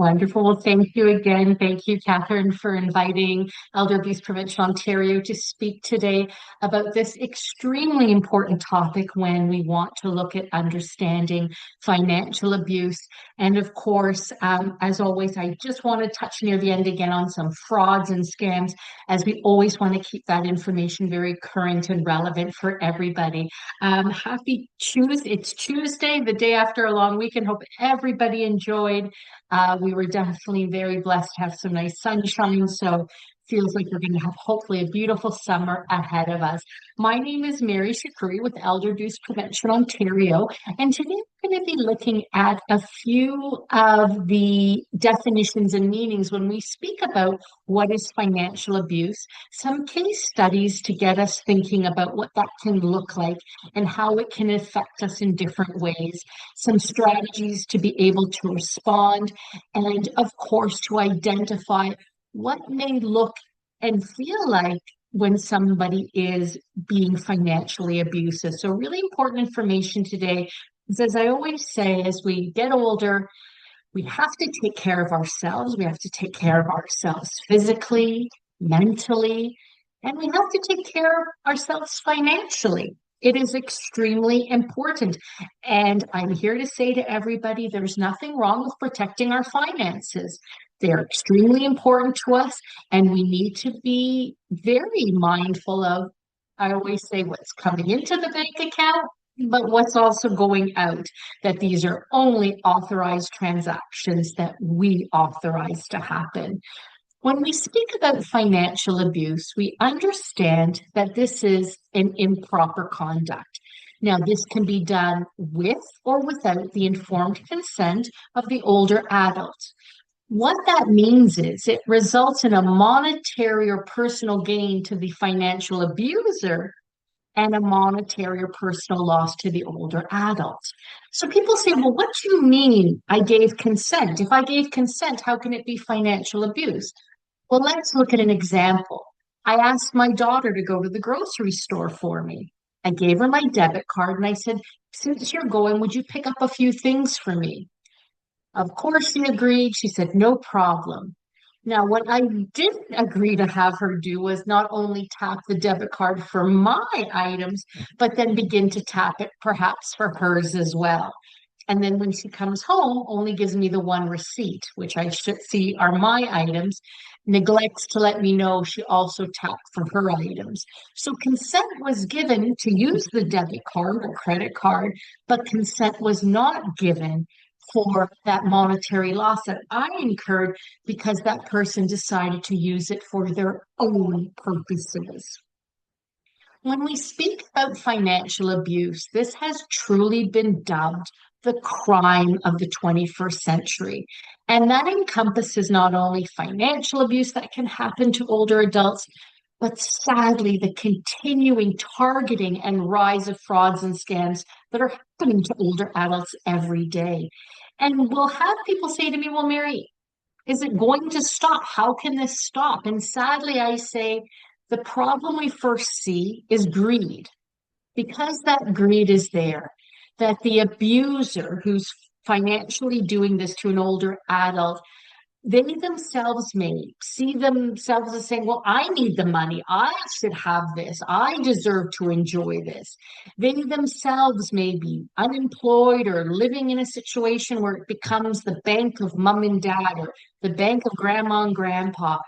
Wonderful. Well, thank you again. Thank you, Catherine, for inviting Elder Abuse Prevention Ontario to speak today about this extremely important topic when we want to look at understanding financial abuse. And of course, as always, I just want to touch near the end again on some frauds and scams, as we always want to keep that information very current and relevant for everybody. Happy Tuesday. It's Tuesday, the day after a long weekend. Hope everybody enjoyed. We were definitely very blessed to have some nice sunshine, so feels like we're going to have hopefully a beautiful summer ahead of us. My name is Mary Shakuri with Elder Abuse Prevention Ontario, and today we're going to be looking at a few of the definitions and meanings when we speak about what is financial abuse, some case studies to get us thinking about what that can look like and how it can affect us in different ways, some strategies to be able to respond, and of course, to identify what may look and feel like when somebody is being financially abusive. So really important information today. As I always say, as we get older, we have to take care of ourselves. We have to take care of ourselves physically, mentally, and we have to take care of ourselves financially. It is extremely important. And I'm here to say to everybody, there's nothing wrong with protecting our finances. They're extremely important to us, and we need to be very mindful of, I always say, what's coming into the bank account, but what's also going out, that these are only authorized transactions that we authorize to happen. When we speak about financial abuse, we understand that this is an improper conduct. Now, this can be done with or without the informed consent of the older adult. What that means is it results in a monetary or personal gain to the financial abuser and a monetary or personal loss to the older adult. So people say, well, what do you mean I gave consent? If I gave consent, how can it be financial abuse? Well, let's look at an example. I asked my daughter to go to the grocery store for me. I gave her my debit card and I said, since you're going, would you pick up a few things for me? Of course, she agreed. She said, no problem. Now, what I didn't agree to have her do was not only tap the debit card for my items, but then begin to tap it perhaps for hers as well. And then when she comes home, only gives me the one receipt, which I should see are my items, neglects to let me know she also tapped for her items. So consent was given to use the debit card or credit card, but consent was not given for that monetary loss that I incurred because that person decided to use it for their own purposes. When we speak about financial abuse, this has truly been dubbed the crime of the 21st century. And that encompasses not only financial abuse that can happen to older adults, but sadly, the continuing targeting and rise of frauds and scams that are happening to older adults every day. And we'll have people say to me, well, Mary, is it going to stop? How can this stop? And sadly, I say the problem we first see is greed. Because that greed is there, that the abuser who's financially doing this to an older adult, they themselves may see themselves as saying, well, I need the money. I should have this. I deserve to enjoy this. They themselves may be unemployed or living in a situation where it becomes the bank of mom and dad or the bank of grandma and grandpa.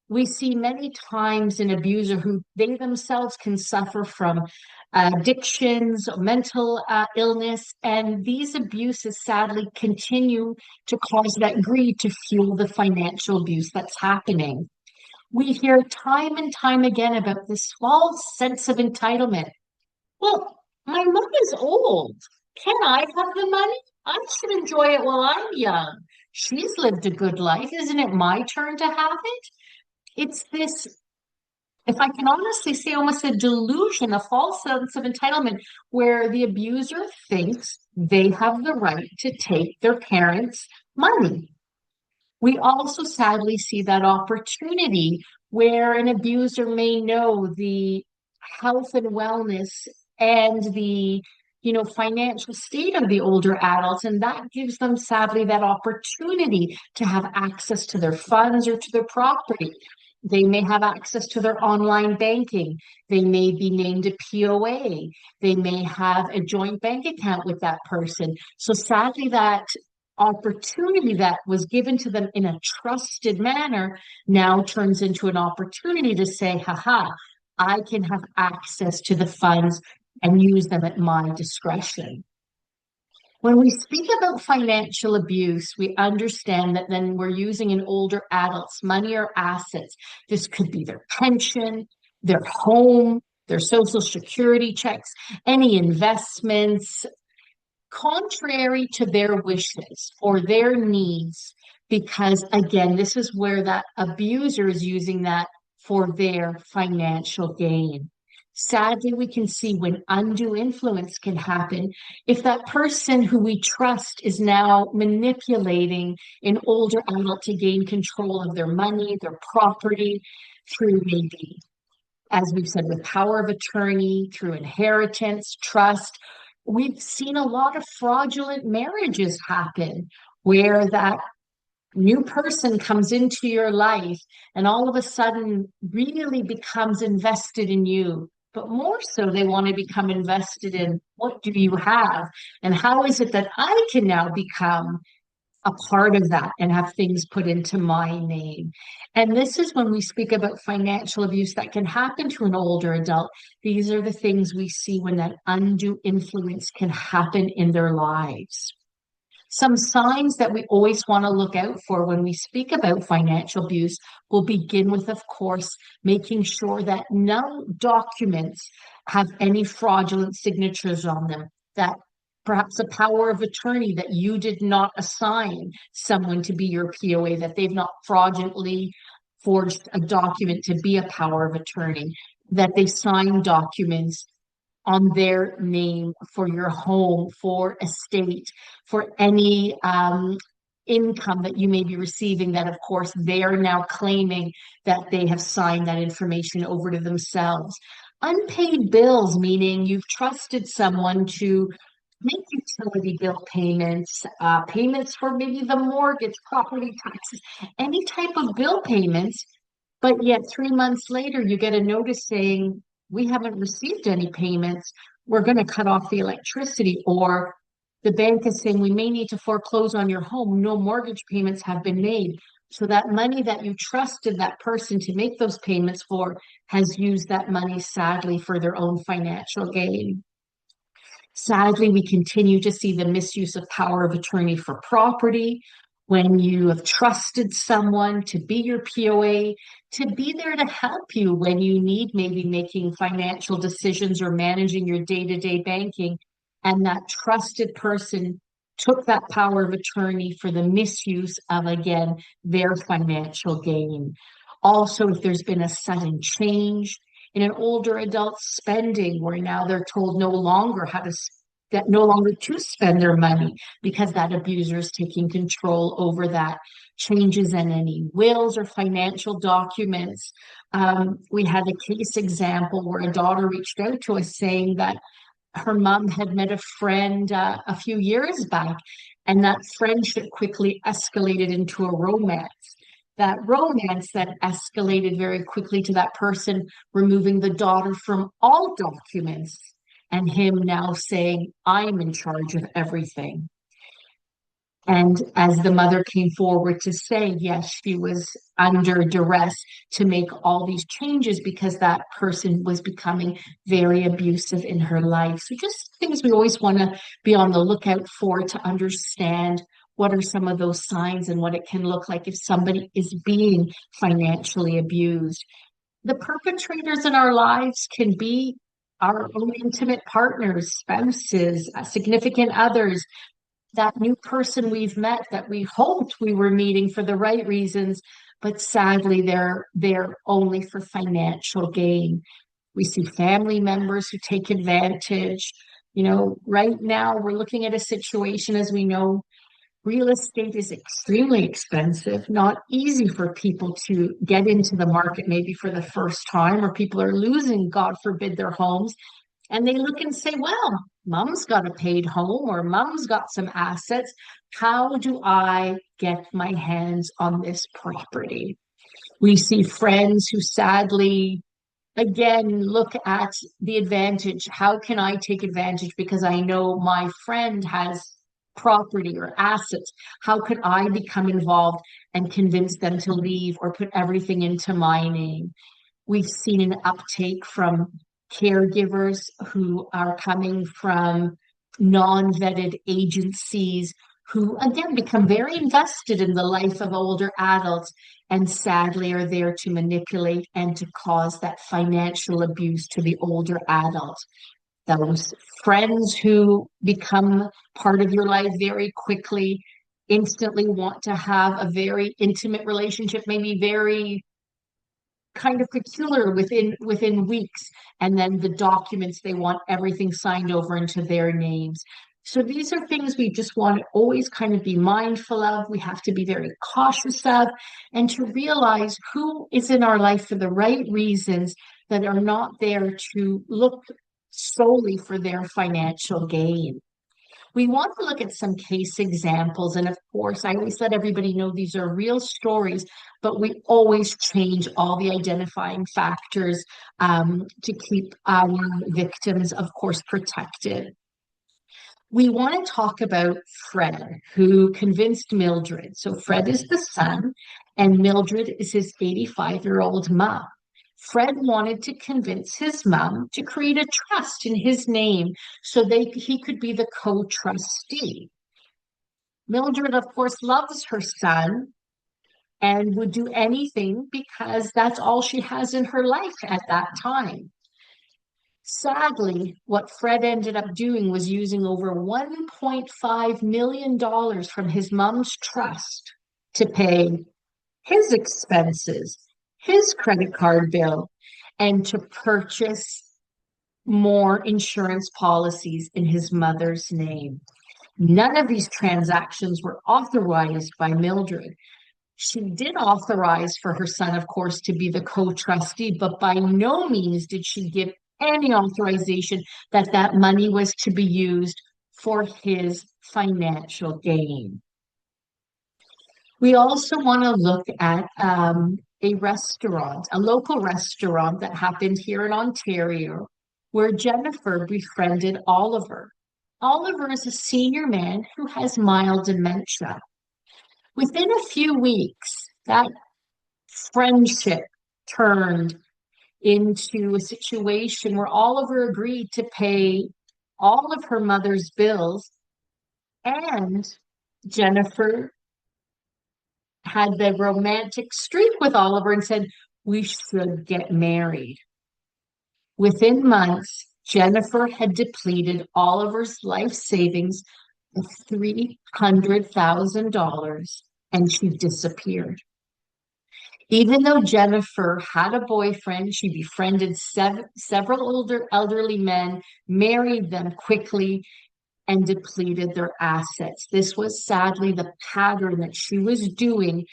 We see many times an abuser who they themselves can suffer from addictions, mental illness, and these abuses sadly continue to cause that greed to fuel the financial abuse that's happening. We hear time and time again about this false sense of entitlement. Well, my mom is old. Can I have the money? I should enjoy it while I'm young. She's lived a good life. Isn't it my turn to have it? It's this, if I can honestly say, almost a delusion, a false sense of entitlement, where the abuser thinks they have the right to take their parents' money. We also sadly see that opportunity where an abuser may know the health and wellness and the financial state of the older adults, and that gives them sadly that opportunity to have access to their funds or to their property. They may have access to their online banking. They may be named a POA. They may have a joint bank account with that person. So sadly, that opportunity that was given to them in a trusted manner now turns into an opportunity to say, haha, I can have access to the funds and use them at my discretion. When we speak about financial abuse, we understand that then we're using an older adult's money or assets. This could be their pension, their home, their social security checks, any investments, contrary to their wishes or their needs, because again, this is where that abuser is using that for their financial gain. Sadly, we can see when undue influence can happen if that person who we trust is now manipulating an older adult to gain control of their money, their property, through maybe, as we've said, with power of attorney, through inheritance, trust. We've seen a lot of fraudulent marriages happen where that new person comes into your life and all of a sudden really becomes invested in you. But more so, they want to become invested in what do you have and how is it that I can now become a part of that and have things put into my name. And this is when we speak about financial abuse that can happen to an older adult. These are the things we see when that undue influence can happen in their lives. Some signs that we always want to look out for when we speak about financial abuse will begin with, of course, making sure that no documents have any fraudulent signatures on them, that perhaps a power of attorney that you did not assign someone to be your POA, that they've not fraudulently forged a document to be a power of attorney, that they signed documents on their name for your home, for estate, for any income that you may be receiving, that of course they are now claiming that they have signed that information over to themselves. Unpaid bills, meaning you've trusted someone to make utility bill payments, payments for maybe the mortgage, property taxes, any type of bill payments, but yet 3 months later you get a notice saying, we haven't received any payments, we're going to cut off the electricity, or the bank is saying we may need to foreclose on your home, no mortgage payments have been made. So that money that you trusted that person to make those payments for has used that money sadly for their own financial gain. Sadly, we continue to see the misuse of power of attorney for property. When you have trusted someone to be your POA, to be there to help you when you need maybe making financial decisions or managing your day-to-day banking, and that trusted person took that power of attorney for the misuse of, again, their financial gain. Also, if there's been a sudden change in an older adult's spending, where now they're told no longer to spend their money because that abuser is taking control over that. Changes in any wills or financial documents. We had a case example where a daughter reached out to us saying that her mom had met a friend a few years back, and that friendship quickly escalated into a romance. That romance that escalated very quickly to that person removing the daughter from all documents, and him now saying, I'm in charge of everything. And as the mother came forward to say, yes, she was under duress to make all these changes because that person was becoming very abusive in her life. So just things we always want to be on the lookout for to understand what are some of those signs and what it can look like if somebody is being financially abused. The perpetrators in our lives can be our own intimate partners, spouses, significant others, that new person we've met that we hoped we were meeting for the right reasons, but sadly they're there only for financial gain. We see family members who take advantage. Right now we're looking at a situation, as we know, real estate is extremely expensive, not easy for people to get into the market maybe for the first time, or people are losing, God forbid, their homes. And they look and say, well, mom's got a paid home or mom's got some assets. How do I get my hands on this property? We see friends who sadly, again, look at the advantage. How can I take advantage because I know my friend has property or assets? How could I become involved and convince them to leave or put everything into my name? We've seen an uptake from caregivers who are coming from non-vetted agencies who, again, become very invested in the life of older adults and sadly are there to manipulate and to cause that financial abuse to the older adult. Those friends who become part of your life very quickly instantly want to have a very intimate relationship, maybe very kind of peculiar within weeks, and then the documents, they want everything signed over into their names. So these are things we just want to always kind of be mindful of. We have to be very cautious of, and to realize who is in our life for the right reasons, that are not there to look solely for their financial gain. We want to look at some case examples. And of course, I always let everybody know these are real stories, but we always change all the identifying factors to keep our victims, of course, protected. We want to talk about Fred, who convinced Mildred. So Fred is the son, and Mildred is his 85-year-old mom. Fred wanted to convince his mom to create a trust in his name so he could be the co-trustee. Mildred, of course, loves her son and would do anything because that's all she has in her life at that time. Sadly, what Fred ended up doing was using over $1.5 million from his mom's trust to pay his expenses, his credit card bill, and to purchase more insurance policies in his mother's name. None of these transactions were authorized by Mildred. She did authorize for her son, of course, to be the co-trustee, but by no means did she give any authorization that that money was to be used for his financial gain. We also want to look at a restaurant, a local restaurant that happened here in Ontario, where Jennifer befriended Oliver. Oliver is a senior man who has mild dementia. Within a few weeks, that friendship turned into a situation where Oliver agreed to pay all of her mother's bills, and Jennifer had the romantic streak with Oliver and said, we should get married. Within months, Jennifer had depleted Oliver's life savings of $300,000 and she disappeared. Even though Jennifer had a boyfriend, she befriended several older elderly men, married them quickly, and depleted their assets. This was sadly the pattern that she was doing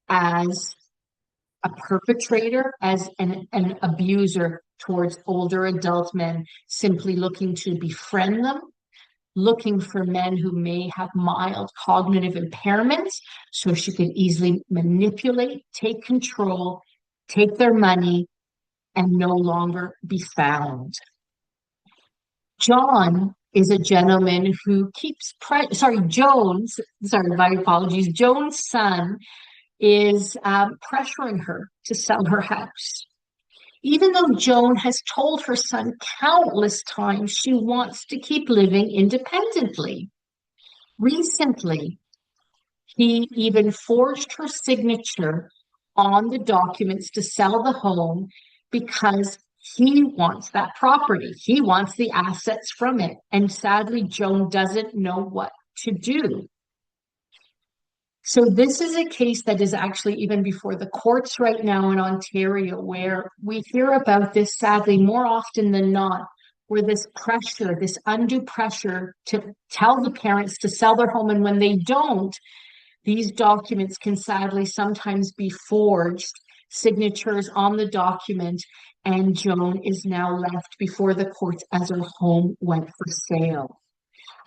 as a perpetrator, as an abuser towards older adult men, simply looking to befriend them, looking for men who may have mild cognitive impairments so she could easily manipulate, take control, take their money, and no longer be found. John is a gentleman who keeps, Jones, my apologies, Joan's son is pressuring her to sell her house. Even though Joan has told her son countless times she wants to keep living independently. Recently, he even forged her signature on the documents to sell the home because he wants that property. He wants the assets from it. And sadly, Joan doesn't know what to do. So this is a case that is actually even before the courts right now in Ontario, where we hear about this sadly more often than not, where this pressure, this undue pressure to tell the parents to sell their home, and when they don't, these documents can sadly sometimes be forged, signatures on the document, and Joan is now left before the courts as her home went for sale.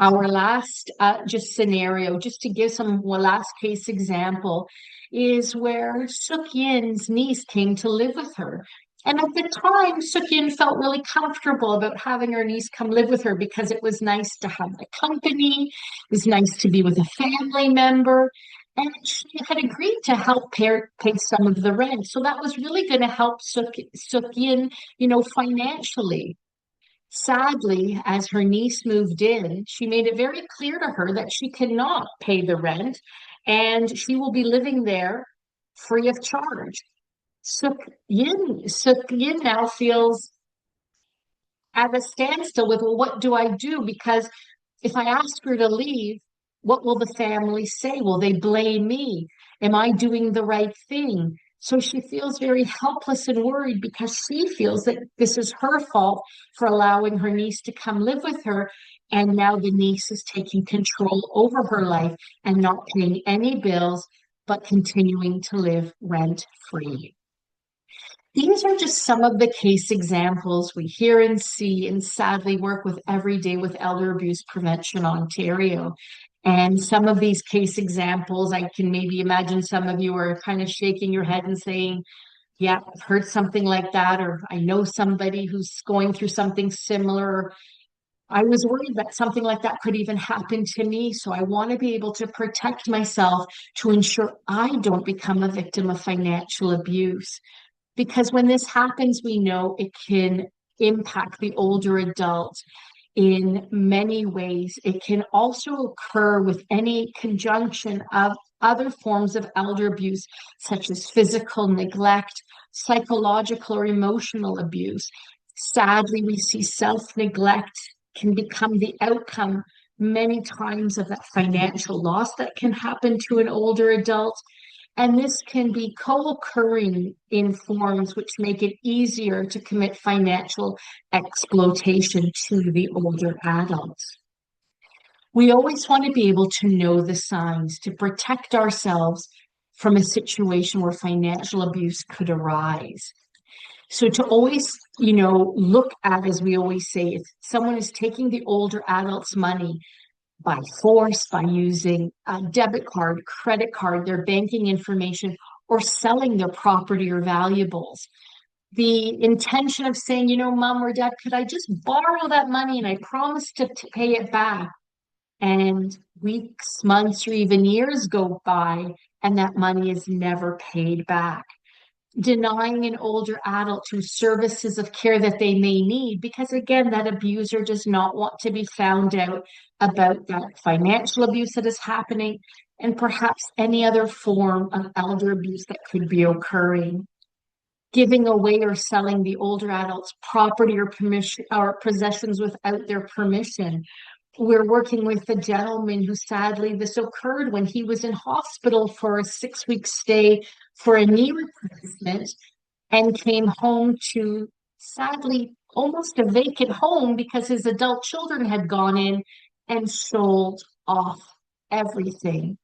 Our last just scenario, just to give some last case example, is where Suk Yin's niece came to live with her. And at the time, Suk Yin felt really comfortable about having her niece come live with her because it was nice to have the company, it was nice to be with a family member, and she had agreed to help pay some of the rent. So that was really going to help Suk Yin, financially. Sadly, as her niece moved in, she made it very clear to her that she cannot pay the rent and she will be living there free of charge. Suk Yin now feels at a standstill with, well, what do I do? Because if I ask her to leave, what will the family say? Will they blame me? Am I doing the right thing? So she feels very helpless and worried because she feels that this is her fault for allowing her niece to come live with her. And now the niece is taking control over her life and not paying any bills, but continuing to live rent free. These are just some of the case examples we hear and see and sadly work with every day with Elder Abuse Prevention Ontario. And some of these case examples, I can maybe imagine some of you are kind of shaking your head and saying, yeah, I've heard something like that, or I know somebody who's going through something similar. I was worried that something like that could even happen to me. So I want to be able to protect myself to ensure I don't become a victim of financial abuse. Because when this happens, we know it can impact the older adult in many ways. It can also occur with any conjunction of other forms of elder abuse, such as physical neglect, psychological or emotional abuse. Sadly, we see self-neglect can become the outcome many times of that financial loss that can happen to an older adult. And this can be co-occurring in forms which make it easier to commit financial exploitation to the older adults. We always want to be able to know the signs to protect ourselves from a situation where financial abuse could arise. So to always, look at, as we always say, if someone is taking the older adult's money by force, by using a debit card, credit card, their banking information, or selling their property or valuables. The intention of saying, mom or dad, could I just borrow that money and I promise to pay it back? And weeks, months, or even years go by, and that money is never paid back. Denying an older adult to services of care that they may need, because again, that abuser does not want to be found out about that financial abuse that is happening and perhaps any other form of elder abuse that could be occurring. Giving away or selling the older adult's property or permission or possessions without their permission. We're working with a gentleman who sadly this occurred when he was in hospital for a 6-week stay for a knee replacement and came home to sadly almost a vacant home because his adult children had gone in and sold off everything.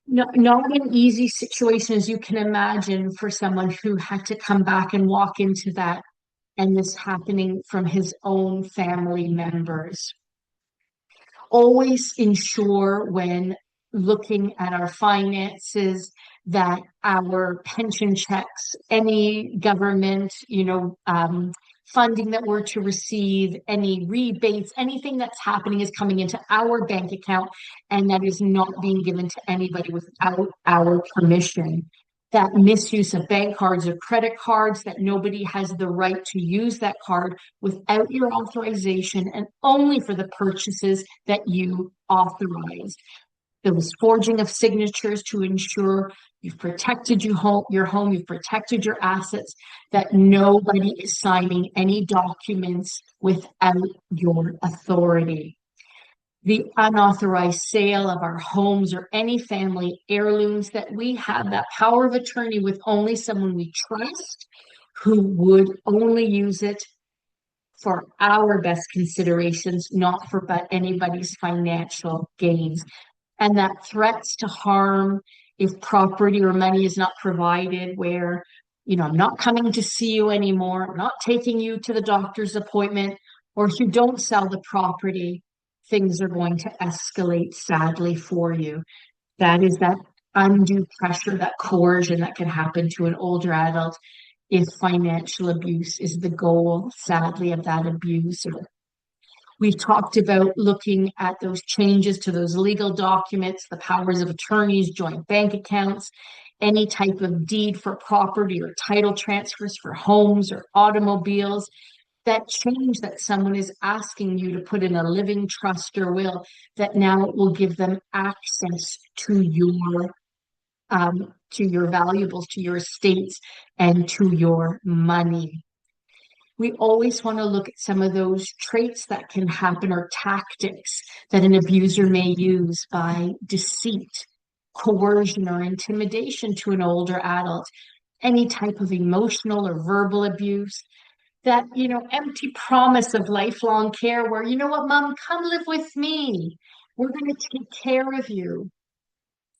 Not an easy situation as you can imagine for someone who had to come back and walk into that and this happening from his own family members. Always ensure when looking at our finances that our pension checks, any government, funding that we're to receive, any rebates, anything that's happening is coming into our bank account and that is not being given to anybody without our permission. That misuse of bank cards or credit cards, that nobody has the right to use that card without your authorization and only for the purchases that you authorized. There was forging of signatures to ensure you've protected your home, you've protected your assets, that nobody is signing any documents without your authority. The unauthorized sale of our homes or any family heirlooms, that we have that power of attorney with only someone we trust who would only use it for our best considerations, not for but anybody's financial gains. And that threats to harm if property or money is not provided, where I'm not coming to see you anymore. I'm not taking you to the doctor's appointment. Or if you don't sell the property, things are going to escalate sadly for you. That is that undue pressure, that coercion that can happen to an older adult if financial abuse is the goal, sadly, of that abuser. We've talked about looking at those changes to those legal documents, the powers of attorneys, joint bank accounts, any type of deed for property or title transfers for homes or automobiles. That change that someone is asking you to put in a living trust or will, that now it will give them access to your valuables, to your estates, and to your money. We always want to look at some of those traits that can happen or tactics that an abuser may use by deceit, coercion, or intimidation to an older adult. Any type of emotional or verbal abuse, that, empty promise of lifelong care where, you know what, mom, come live with me. We're going to take care of you.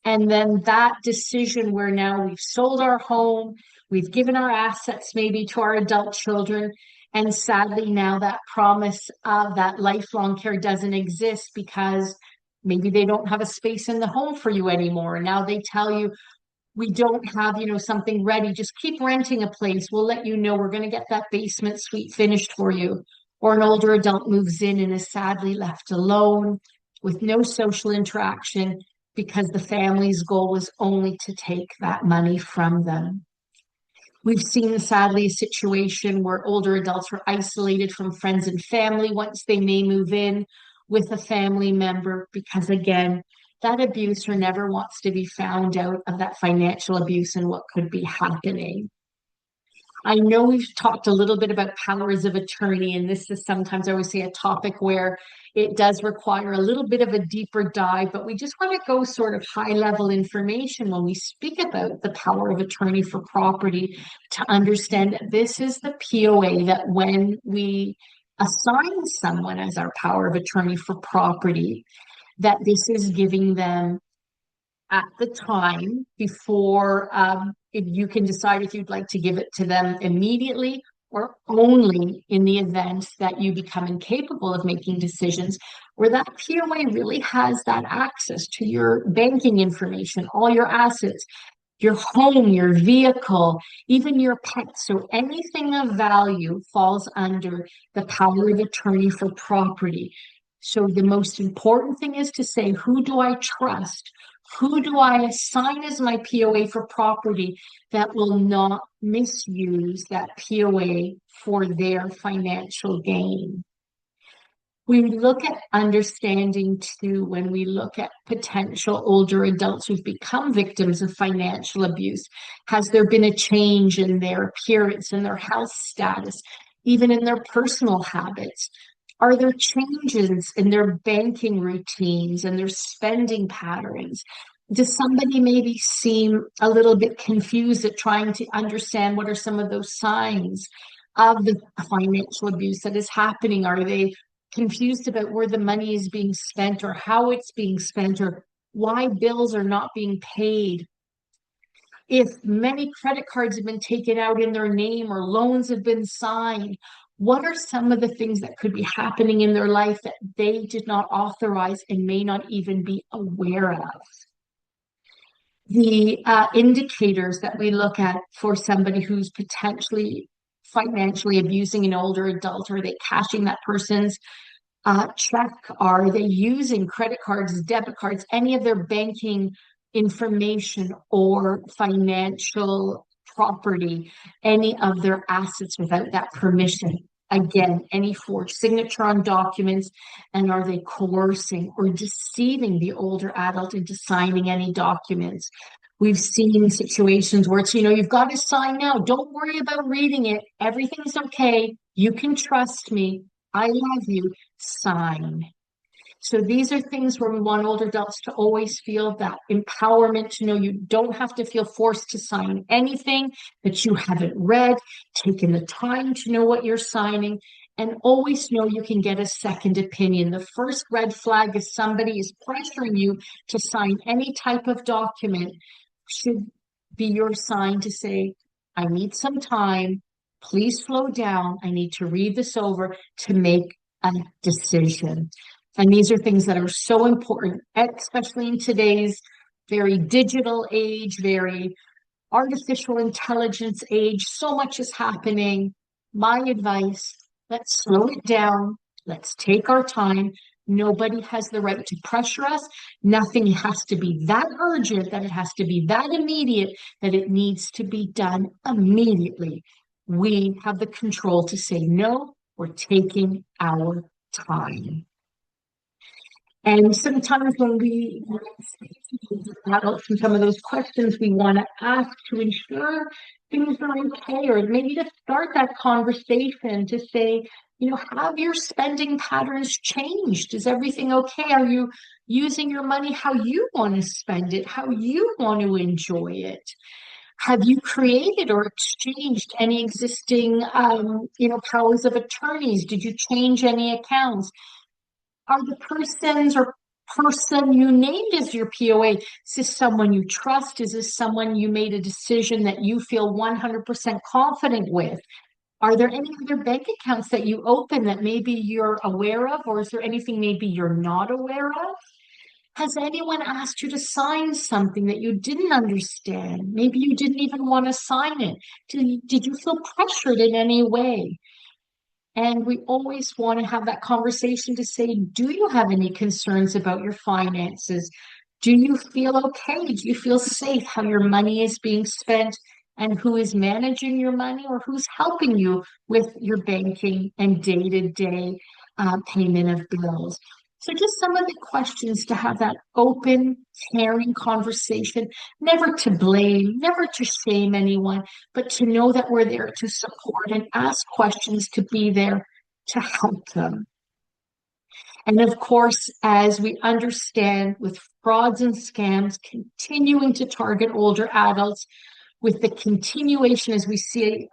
And then that decision where now we've sold our home, we've given our assets maybe to our adult children, and sadly now that promise of that lifelong care doesn't exist because maybe they don't have a space in the home for you anymore. And now they tell you, we don't have, something ready. Just keep renting a place. We'll let you know. We're going to get that basement suite finished for you. Or an older adult moves in and is sadly left alone with no social interaction because the family's goal was only to take that money from them. We've seen, sadly, a situation where older adults are isolated from friends and family once they may move in with a family member because, again, that abuser never wants to be found out of that financial abuse and what could be happening. I know we've talked a little bit about powers of attorney, and this is sometimes, I always say, a topic where it does require a little bit of a deeper dive, but we just want to go sort of high level information when we speak about the power of attorney for property to understand that this is the POA, that when we assign someone as our power of attorney for property, that this is giving them at the time before, if you can decide if you'd like to give it to them immediately or only in the event that you become incapable of making decisions, where that POA really has that access to your banking information, all your assets, your home, your vehicle, even your pets. So anything of value falls under the power of attorney for property. So the most important thing is to say, who do I trust? Who do I assign as my POA for property that will not misuse that POA for their financial gain? We look at understanding too, when we look at potential older adults who've become victims of financial abuse, has there been a change in their appearance and their health status, even in their personal habits? Are there changes in their banking routines and their spending patterns? Does somebody maybe seem a little bit confused at trying to understand what are some of those signs of the financial abuse that is happening? Are they confused about where the money is being spent or how it's being spent or why bills are not being paid? If many credit cards have been taken out in their name or loans have been signed, what are some of the things that could be happening in their life that they did not authorize and may not even be aware of? The indicators that we look at for somebody who's potentially financially abusing an older adult, are they cashing that person's check? Are they using credit cards, debit cards, any of their banking information or financial property, any of their assets without that permission? Again, any forged signature on documents, and are they coercing or deceiving the older adult into signing any documents? We've seen situations where it's, you've got to sign now. Don't worry about reading it. Everything's okay. You can trust me. I love you. Sign. So these are things where we want older adults to always feel that empowerment, to know you don't have to feel forced to sign anything that you haven't read, taken the time to know what you're signing, and always know you can get a second opinion. The first red flag if somebody is pressuring you to sign any type of document should be your sign to say, I need some time. Please slow down. I need to read this over to make a decision. And these are things that are so important, especially in today's very digital age, very artificial intelligence age. So much is happening. My advice, let's slow it down. Let's take our time. Nobody has the right to pressure us. Nothing has to be that urgent, that it has to be that immediate, that it needs to be done immediately. We have the control to say, no, we're taking our time. And sometimes when we speak to adults and some of those questions we want to ask to ensure things are okay, or maybe to start that conversation to say, have your spending patterns changed? Is everything okay? Are you using your money how you want to spend it, how you want to enjoy it? Have you created or exchanged any existing, powers of attorneys? Did you change any accounts? Are the persons or person you named as your POA, is this someone you trust? Is this someone you made a decision that you feel 100% confident with? Are there any other bank accounts that you open that maybe you're aware of, or is there anything maybe you're not aware of? Has anyone asked you to sign something that you didn't understand? Maybe you didn't even want to sign it. Did you feel pressured in any way? And we always want to have that conversation to say, do you have any concerns about your finances? Do you feel okay? Do you feel safe how your money is being spent and who is managing your money or who's helping you with your banking and day-to-day payment of bills? So just some of the questions to have that open, caring conversation, never to blame, never to shame anyone, but to know that we're there to support and ask questions to be there to help them. And of course, as we understand with frauds and scams continuing to target older adults, with the continuation as we see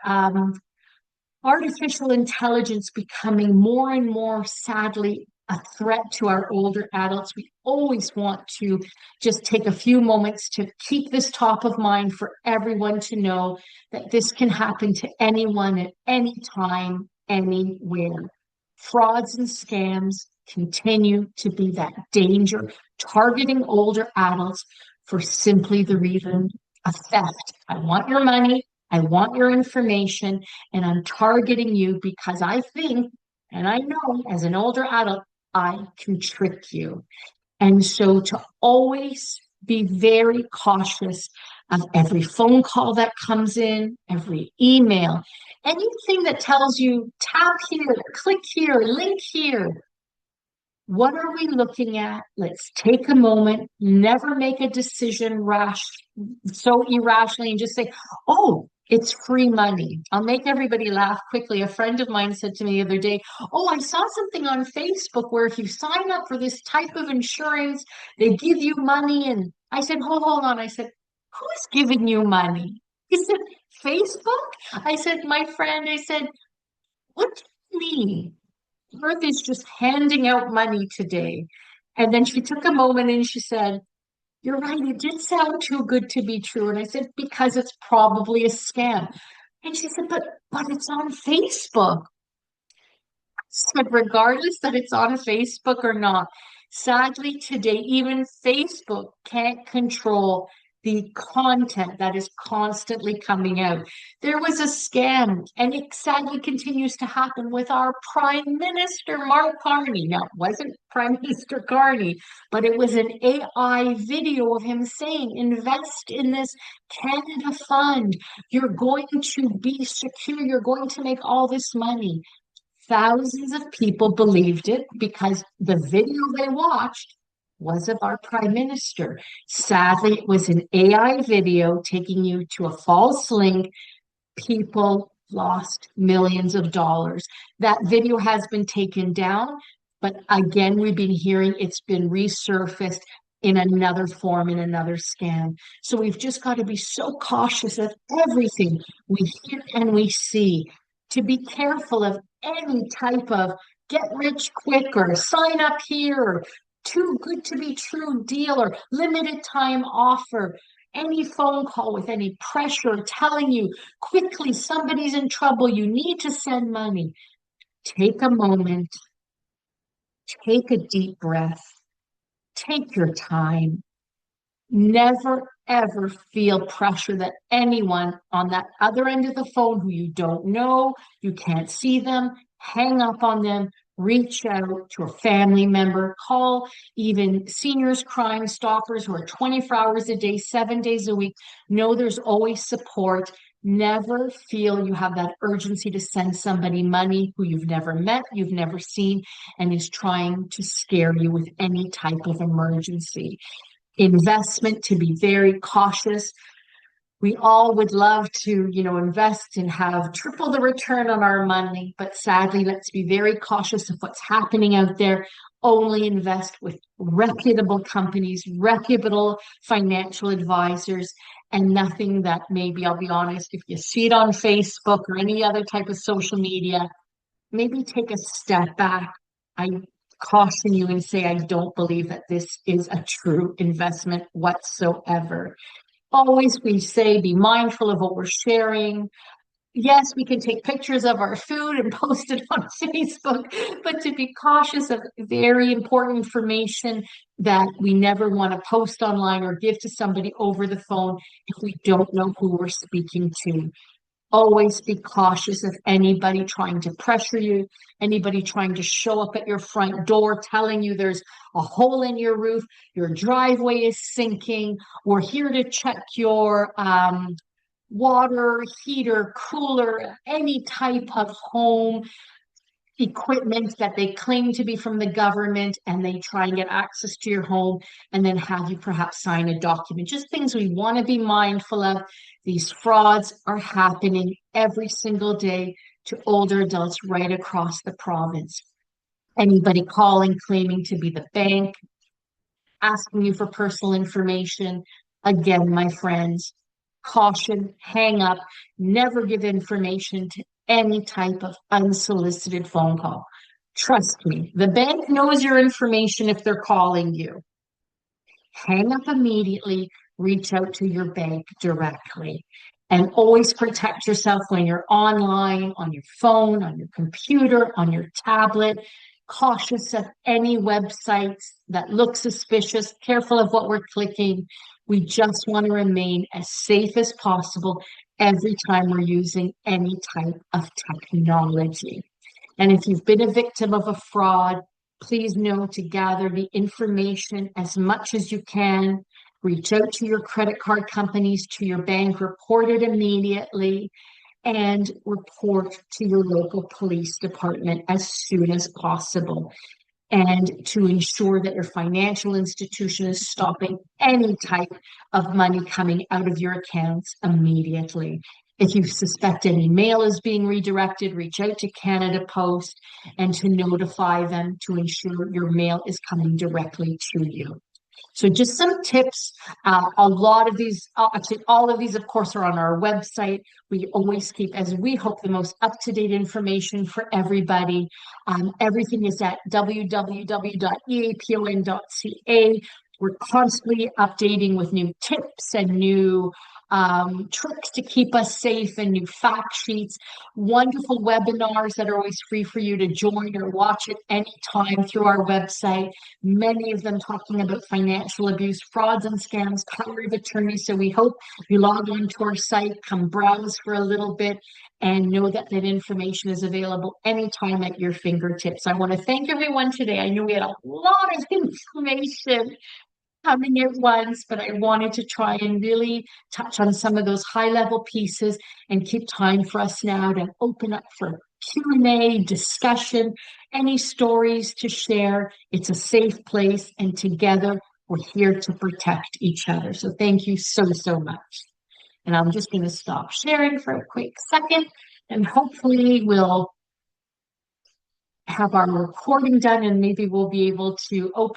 artificial intelligence becoming more and more, sadly, a threat to our older adults, we always want to just take a few moments to keep this top of mind for everyone to know that this can happen to anyone at any time, anywhere. Frauds and scams continue to be that danger, targeting older adults for simply the reason of theft. I want your money. I want your information, and I'm targeting you because I think, and I know as an older adult, I can trick you. And so to always be very cautious of every phone call that comes in, every email, anything that tells you tap here, click here, link here. What are we looking at? Let's take a moment, never make a decision so irrationally and just say, oh, it's free money. I'll make everybody laugh quickly. A friend of mine said to me the other day, oh, I saw something on Facebook where if you sign up for this type of insurance, they give you money. And I said, hold on. I said, who's giving you money? He said, Facebook? I said, my friend, I said, what do you mean? Earth is just handing out money today. And then she took a moment and she said, you're right, it did sound too good to be true. And I said, because it's probably a scam. And she said, but it's on Facebook. I said, regardless that it's on Facebook or not, sadly today, even Facebook can't control the content that is constantly coming out. There was a scam, and it sadly continues to happen with our Prime Minister, Mark Carney. Now, it wasn't Prime Minister Carney, but it was an AI video of him saying, invest in this Canada fund. You're going to be secure. You're going to make all this money. Thousands of people believed it because the video they watched was of our prime minister. Sadly, it was an AI video taking you to a false link. People lost millions of dollars. That video has been taken down, but again, we've been hearing it's been resurfaced in another form, in another scam. So we've just got to be so cautious of everything we hear and we see, to be careful of any type of get rich quick or sign up here or too good to be true deal or limited time offer. Any phone call with any pressure telling you quickly somebody's in trouble, you need to send money. Take a moment, take a deep breath, take your time. Never, ever feel pressure that anyone on that other end of the phone who you don't know, you can't see them, hang up on them, reach out to a family member, call even seniors, Crime Stoppers who are 24 hours a day, 7 days a week. Know there's always support. Never feel you have that urgency to send somebody money who you've never met, you've never seen, and is trying to scare you with any type of emergency. Investment, to be very cautious. We all would love to, invest and have triple the return on our money, but sadly, let's be very cautious of what's happening out there. Only invest with reputable companies, reputable financial advisors, and nothing that maybe, I'll be honest, if you see it on Facebook or any other type of social media, maybe take a step back. I caution you and say, I don't believe that this is a true investment whatsoever. Always, we say, be mindful of what we're sharing. Yes, we can take pictures of our food and post it on Facebook, but to be cautious of very important information that we never want to post online or give to somebody over the phone if we don't know who we're speaking to. Always be cautious of anybody trying to pressure you, anybody trying to show up at your front door telling you there's a hole in your roof, your driveway is sinking, we're here to check your water, heater, cooler, any type of home equipment that they claim to be from the government, and they try and get access to your home and then have you perhaps sign a document. Just things we want to be mindful of. These frauds are happening every single day to older adults right across the province. Anybody calling, claiming to be the bank, asking you for personal information. Again, my friends, caution, hang up, never give information to any type of unsolicited phone call. Trust me, the bank knows your information if they're calling you. Hang up immediately, reach out to your bank directly. And always protect yourself when you're online, on your phone, on your computer, on your tablet. Cautious of any websites that look suspicious, careful of what we're clicking. We just want to remain as safe as possible every time we're using any type of technology. And if you've been a victim of a fraud, please know to gather the information as much as you can. Reach out to your credit card companies, to your bank, report it immediately, and report to your local police department as soon as possible. And to ensure that your financial institution is stopping any type of money coming out of your accounts immediately. If you suspect any mail is being redirected, reach out to Canada Post and to notify them to ensure your mail is coming directly to you. So just some tips. A lot of these, actually all of these, of course, are on our website. We always keep, as we hope, the most up-to-date information for everybody. Everything is at www.eapon.ca. We're constantly updating with new tips and new tricks to keep us safe and new fact sheets, wonderful webinars that are always free for you to join or watch at any time through our website. Many of them talking about financial abuse, frauds and scams, power of attorney. So we hope you log on to our site, come browse for a little bit, and know that that information is available anytime at your fingertips. I want to thank everyone today. I know we had a lot of information coming at once, but I wanted to try and really touch on some of those high-level pieces and keep time for us now to open up for Q&A, discussion, any stories to share. It's a safe place, and together we're here to protect each other. So thank you so, so much. And I'm just going to stop sharing for a quick second, and hopefully we'll have our recording done, and maybe we'll be able to open